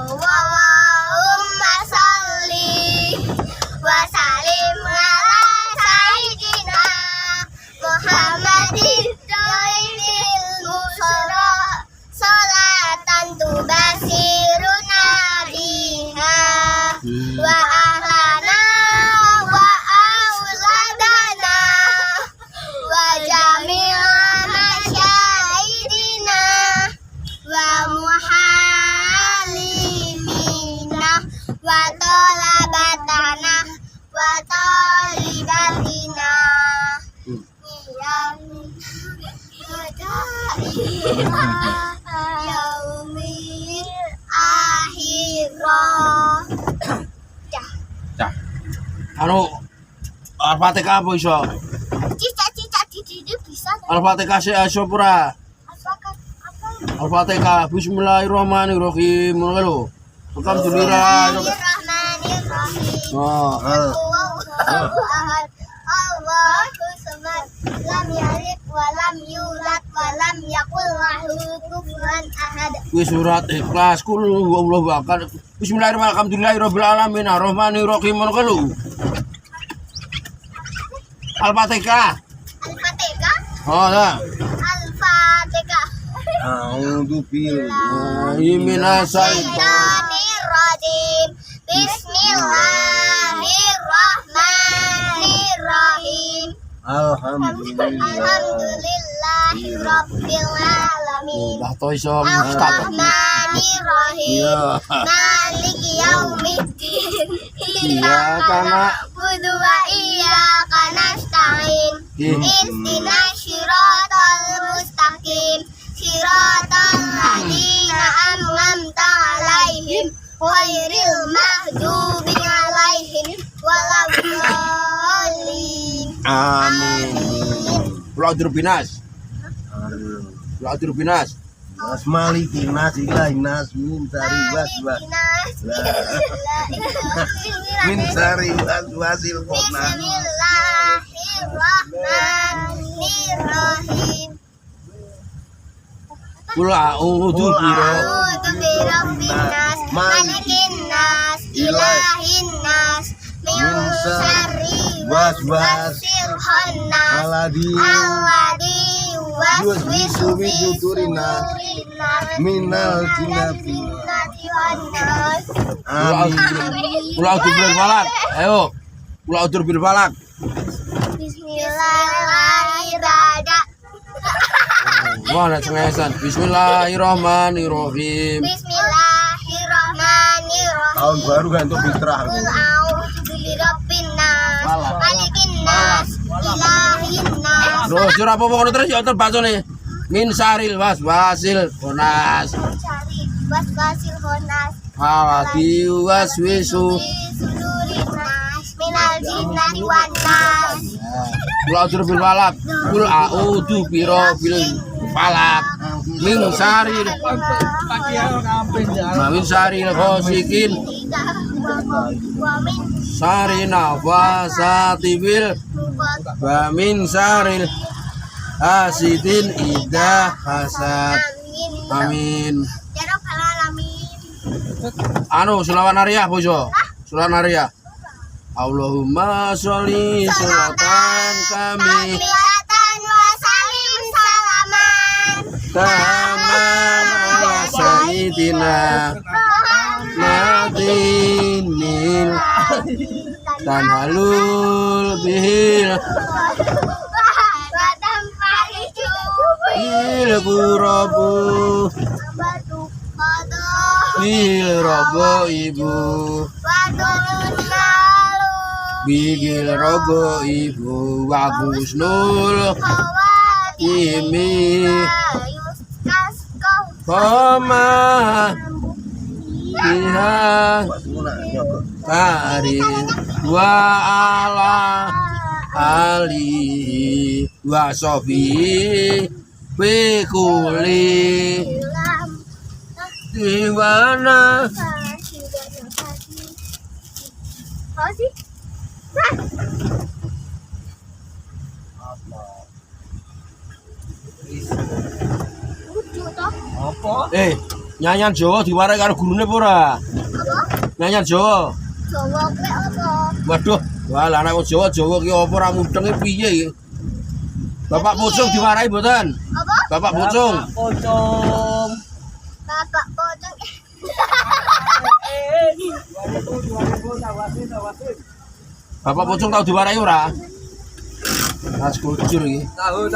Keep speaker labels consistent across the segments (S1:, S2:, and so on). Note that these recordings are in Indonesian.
S1: Allahumma sholli wa sallim ala sayyidina Muhammadin sayyidil musara salatan tubasiruna biha wa ahlana wa auladana wa jami'a masyaidina wa muhalimina wa tolabatana wa tolibatina yaumil akhirah.
S2: Anu Al-Fatihah apa iso?
S1: Cicak tidak bisa.
S2: Al-Fatihah sih iso pura.
S1: Apakah apa?
S2: Al-Fatihah Bismillahirrahmanirrahim. Ngono lho. Alhamdulillah.
S1: Bismillahirrahmanirrahim.
S2: Oh,
S1: Allahu ahad. Allahu samad. Lam yalid wa lam yulad wa lam yakul lahu kufuwan ahad.
S2: wis surat Ikhlas kul huwallahu ahad. Bismillahirrahmanirrahim. Alhamdulillahirabbil alamin. Arrahmanirrahim. Ngono lho. Al-Fatihah.
S1: Al-Fatihah.
S2: Oh, dah.
S1: Al-Fatihah.
S3: A'udzu billahi
S1: Bismillahirrahmanirrahim. Bismillahirrahmanirrahim. Alhamdulillahirabbil alamin.
S2: Dah to iso Ustaz.
S1: Ar-Rahmanirrahim.
S2: Iya.
S1: Maliki yaumiddin.
S2: Iyyaka
S1: na'budu wa iyyaka nasta'in. Ihdinas siratal mustaqim. Siratal ladzina an'amta 'alaihim ghairil maghdubi 'alaihim waladdallin.
S2: Amin. Kula binas. Kula binas.
S3: Mas Maliki nas ilahi nas min sari waswas min sari waswasil khona.
S1: Bismillahirrahmanirrahim.
S2: Kula a'udzu
S1: Birabbin nas, malikin nas, ilahin nas, min syarri waswasil khannas,
S3: Alladzi
S1: waswisu fi sudurin nas,
S3: minal jinnati
S1: wan nas.
S3: amin.
S2: Kula a'udzu bil falak. Ayo. Kula a'udzu bil falak.
S1: Bismillahirrahmanirrahim.
S2: Wah, nek cengesan. Bismillahirrahmanirrahim.
S1: Bismillahirrahmanirrahim.
S3: Tahun baru kan untuk fitrah.
S1: Qul a'udzu birabbin nas, malikin nas, ilahin nas.
S2: Terus ora apa-apa ngono terus ya terbacone. Min saril waswasil khanas.
S1: Cari waswasil khannas.
S2: Alladzi waswisu.
S1: Sudurin nas, minal jinnati wan nas.
S2: Kula a'udzu bil falak. Kul a'udzu birabbil falak. Min saril min saril ghasikin
S1: Wa min
S2: sarina wasati bil wa min saril hasidin idza hasad. Amin.
S1: Ya Rabbal alamin.
S2: Anu sulawan nariyah bojo. Sulawan nariyah. Allahumma sholli sholatan kami
S1: Salatan wa salim salaman.
S2: taman ala sayyidina madinil tanhalul bihil
S1: Badam fariju
S2: bil qurabu
S1: batu qada
S2: bil robo ibu
S1: wadun malu
S2: bigil robo ibu wa husnul imi
S1: ayus kaskau
S2: koma biha karin wa ala alihi wa sofi fi kuli
S1: lam
S2: dimana
S1: apa sih? Lucu toh?
S3: Apa?
S2: eh Nyanyian Jawa diwarai karo gurune apa ora?
S1: Apa?
S2: Nyanyian Jawa.
S1: Jawa kuwi apa?
S2: Waduh, wah lah anak Jawa ki apa ora mudeng piye iki? Bapak Pucung diwarai mboten?
S1: Apa?
S2: Bapak Pucung.
S4: Pocong.
S1: Bapak pocong.
S2: Bapak Pucung tau diwarai ora? Mas kultur iki.
S4: Tahu.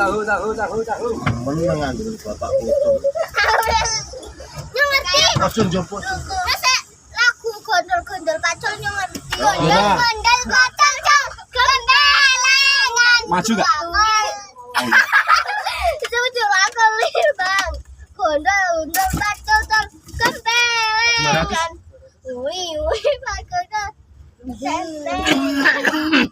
S3: Meneng anjir bapak pocong.
S1: Yo ngerti.
S3: Aja njopot.
S1: Masa lagu gondol-gondol pacul yo ngerti.
S2: Iya.
S1: Gondol pacul gendelengan.
S2: Maju gak?
S1: Itu cuma kelir bang. Gondol pacul gendelengan. Wih pacul gendelengan.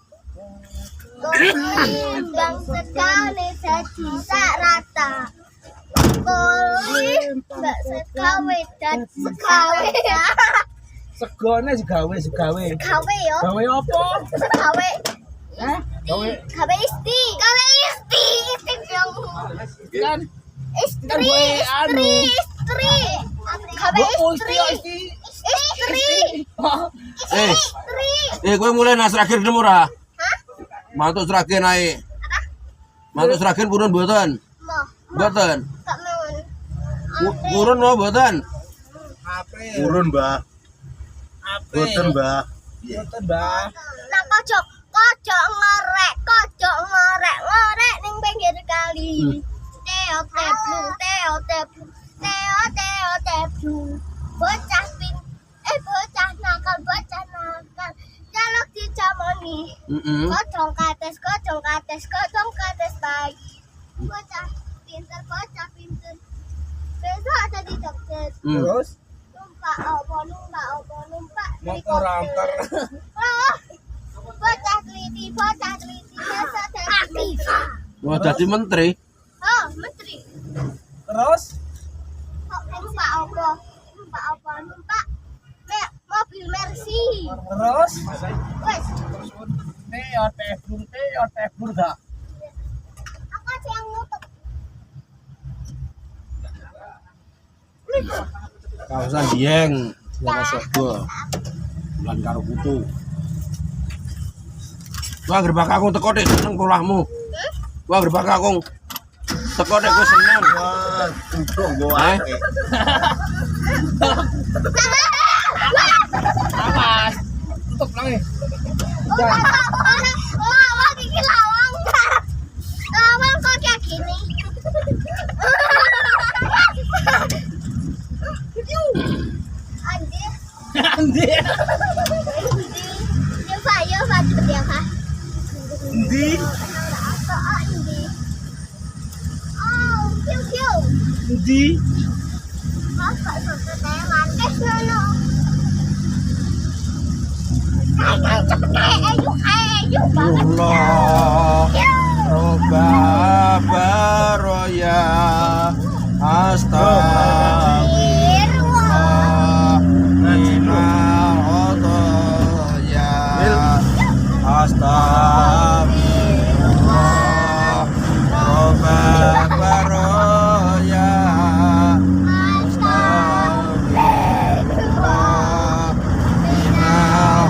S1: Bang sekali jadi tak rata. Mbak sekawe dan sekawe.
S4: Segone segawe.
S1: Gawe yo.
S4: Gawe apa?
S1: Gawe.
S4: Hah? Gawe
S1: Gawe isti. Gawe isti. Isti dong.
S4: kan
S1: Istri.
S4: anu.
S1: Istri. Gawe
S4: Oh,
S1: istri.
S4: istri.
S1: Istri.
S2: Eh,
S1: Istri.
S2: kowe mulai nas terakhir gelem ora?
S1: Hah?
S2: Mantuk terakhir naik. Mantuk terakhir purun mboten?
S1: Mau.
S2: Mboten.
S1: Tak mau.
S2: Purun apa mboten?
S4: April.
S3: Turun, Mbah.
S4: April.
S3: Boten, Mbah.
S4: Boten, Mbah.
S1: Nang kocok ngorek ning pinggir kali. Teo teblu. Bocah nakal. Jaluk dicamoni.
S2: Heeh.
S1: Kocong kates baik. Bocah pinter. Besok ada di dokter.
S4: Terus
S1: Numpak apa?
S4: motor antar.
S1: Oh, bocah teliti. Besok jadi
S2: Wah, dadi menteri.
S1: Oh, menteri.
S4: Terus
S1: Numpak apa? Mobil Mercy.
S4: terus
S1: Wes,
S4: teblur gak?
S1: apa sih yang nutup?
S2: Kawasan Dieng, Wonosobo. Lan karo putu. Wah, gerbak aku teko nek seneng polahmu. Wah, gerbak aku teko nek kowe seneng.
S3: Wah, tutuk gua
S2: Eh?
S3: ake.
S4: Awas. Tutup lagi.
S1: Lawang ini lawang. Lawang kok kayak gini. Anjir.
S4: Anjir.
S1: Yo Pak cepet ya Pak.
S4: Ndi?
S1: Oh, kiu.
S4: Ndi?
S1: Bapak sampai saya mati dulu. Ayo,
S2: Allah Roba Baroya Astagfirullah Minal khotoya Astagfirullah Roba Baroya Astagfirullah Minal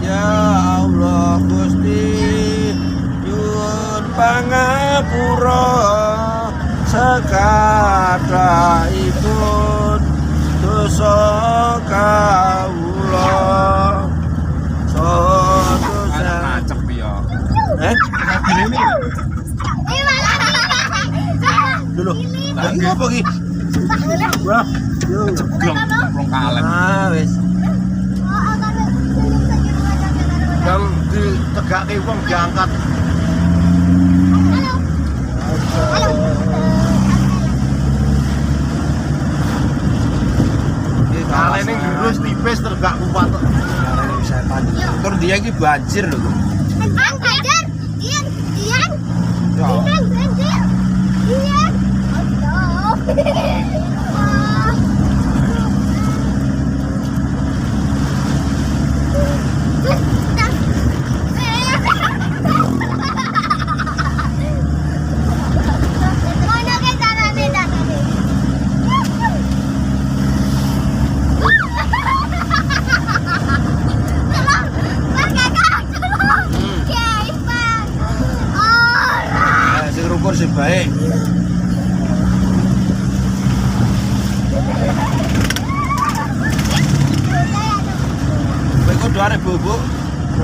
S2: Ya Allah Gusti Yun pangapura sekadaipun dosa kawula dosa
S5: Acep ya.
S2: dulu lagi apa ki wah
S5: Glong kalem.
S2: wis
S3: Yang ditegake wong diangkat. Kalene gerus tipis tergak kuat.
S2: terus dia ki banjir lho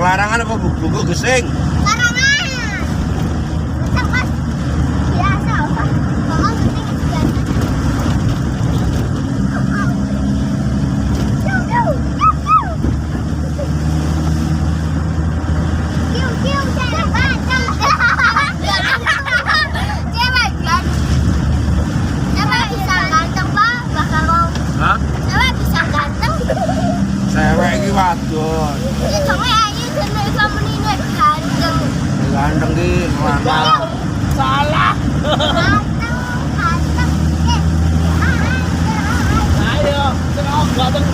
S2: Larangan apa buku gesing?
S1: Larangan. Besok mas biasa apa? Ngomong penting biasa. Kiu, saya bacang. Cewek kan? Cewek bisa ganteng pak, bakal mau.
S2: Hah?
S1: Cewek bisa ganteng.
S2: Cewek iki wadon.
S1: Ya cewek aja kena kamu ini ganteng.
S2: Ganteng ki lanang.
S4: Salah.
S1: Ganteng.
S4: Ayo, senang ganteng.